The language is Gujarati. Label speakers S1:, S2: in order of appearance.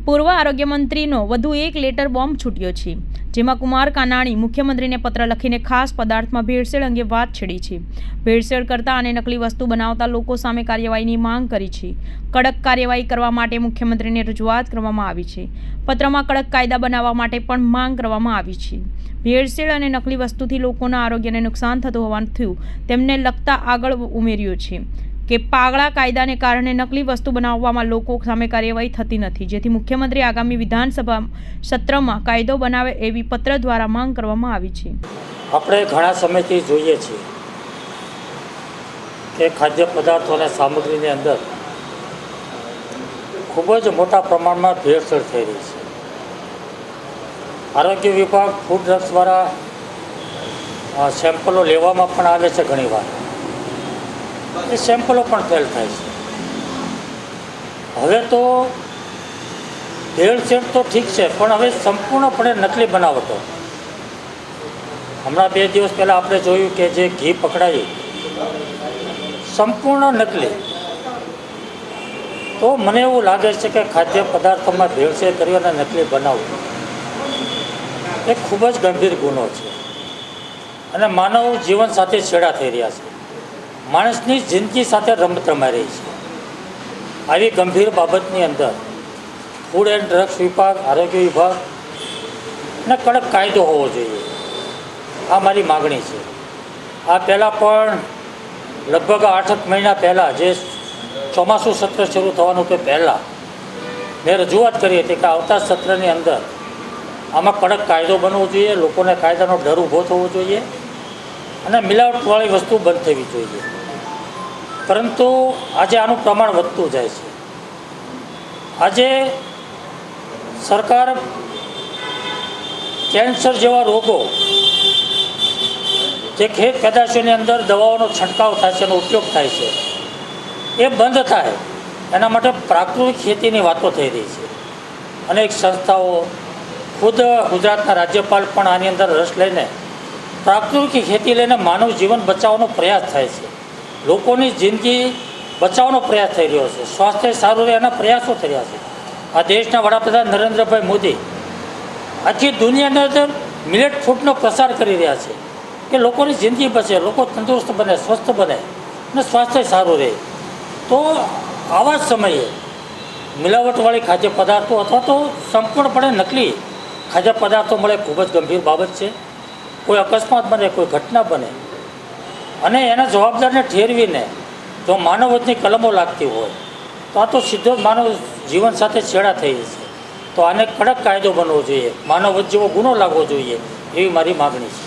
S1: પૂર્વ આરોગ્ય મંત્રીનો વધુ એક લેટર બોમ્બ છૂટ્યો છે, જેમાં કુમાર કાનાણી મુખ્યમંત્રીને પત્ર લખીને ખાસ પદાર્થમાં ભેળસેળ અંગે વાત છેડી છે. ભેળસેળ કરતા અને નકલી વસ્તુ બનાવતા લોકો સામે કાર્યવાહીની માંગ કરી છે. કડક કાર્યવાહી કરવા માટે મુખ્યમંત્રીને રજૂઆત કરવામાં આવી છે. પત્રમાં કડક કાયદા બનાવવા માટે પણ માંગ કરવામાં આવી છે. ભેળસેળ અને નકલી વસ્તુથી લોકોના આરોગ્યને નુકસાન થતું હોવાનું તેમને લગતા આગળ ઉમેર્યું છે કે પાગળા કાયદાને કારણે નકલી વસ્તુ બનાવવામાં લોકો સામે કાર્યવાહી થતી નથી, જેથી મુખ્યમંત્રી આગામી વિધાનસભા સત્રમાં કાયદો બનાવે એવી પત્ર દ્વારા માંગ કરવામાં આવી છે.
S2: આપણે ઘણા સમયથી જોઈએ છીએ કે ખાદ્ય પદાર્થો અને સામગ્રીની અંદર ખૂબ જ મોટા પ્રમાણમાં ભેળસેળ થઈ રહી છે. આરોગ્ય વિભાગ ફૂડ ડ્રગ્સ દ્વારા સેમ્પલો લેવામાં પણ આવે છે. ઘણીવાર એ સેમ્પલો પણ ફેલ થાય છે. હવે તો ભેળસેળ તો ઠીક છે, પણ હવે સંપૂર્ણપણે નકલી બનાવટો. હમણાં 2 દિવસ પહેલાં આપણે જોયું કે જે ઘી પકડાયું સંપૂર્ણ નકલી. તો મને એવું લાગે છે કે ખાદ્ય પદાર્થોમાં ભેળસેળ કરી અને નકલી બનાવવું એ ખૂબ જ ગંભીર ગુનો છે અને માનવ જીવન સાથે છેડા થઈ રહ્યા છે. માણસની જિંદગી સાથે રમત રમાઈ રહી છે. આવી ગંભીર બાબતની અંદર ફૂડ એન્ડ ડ્રગ્સ વિભાગ, આરોગ્ય વિભાગ ને કડક કાયદો હોવો જોઈએ. આ મારી માગણી છે. આ પહેલાં પણ લગભગ 8 મહિના પહેલાં જે ચોમાસું સત્ર શરૂ થવાનું તે પહેલાં મેં રજૂઆત કરી હતી કે આવતા સત્રની અંદર આમાં કડક કાયદો બનવો જોઈએ, લોકોને કાયદાનો ડર ઊભો થવો જોઈએ અને મિલાવટવાળી વસ્તુ બંધ થવી જોઈએ. પરંતુ આજે આનું પ્રમાણ વધતું જાય છે. આજે સરકાર કેન્સર જેવા રોગો જે ખેત પેદાશોની અંદર દવાઓનો છંટકાવ થાય છે, એનો ઉપયોગ થાય છે, એ બંધ થાય એના માટે પ્રાકૃતિક ખેતીની વાતો થઈ રહી છે. અનેક સંસ્થાઓ, ખુદ ગુજરાતના રાજ્યપાલ પણ આની અંદર રસ લઈને પ્રાકૃતિક ખેતી લઈને માનવ જીવન બચાવવાનો પ્રયાસ થાય છે. લોકોની જિંદગી બચાવવાનો પ્રયાસ થઈ રહ્યો છે. સ્વાસ્થ્ય સારું રહે એના પ્રયાસો થઈ રહ્યા છે. આ દેશના વડાપ્રધાન નરેન્દ્રભાઈ મોદી આખી દુનિયાની અંદર મિલેટ ફૂડનો પ્રસાર કરી રહ્યા છે કે લોકોની જિંદગી બચે, લોકો તંદુરસ્ત બને, સ્વસ્થ બને અને સ્વાસ્થ્ય સારું રહે. તો આવા જ સમયે મિલાવટવાળી ખાદ્ય પદાર્થો અથવા તો સંપૂર્ણપણે નકલી ખાદ્ય પદાર્થો મળે ખૂબ જ ગંભીર બાબત છે. કોઈ અકસ્માત બને, કોઈ ઘટના બને અને એના જવાબદારને ઠેરવીને જો માનવવધની કલમો લાગતી હોય તો આ તો સીધો જ માનવ જીવન સાથે છેડા થઈ છે. તો આને કડક કાયદો બનવો જોઈએ, માનવવધ જેવો ગુનો લાગવો જોઈએ એવી મારી માગણી છે.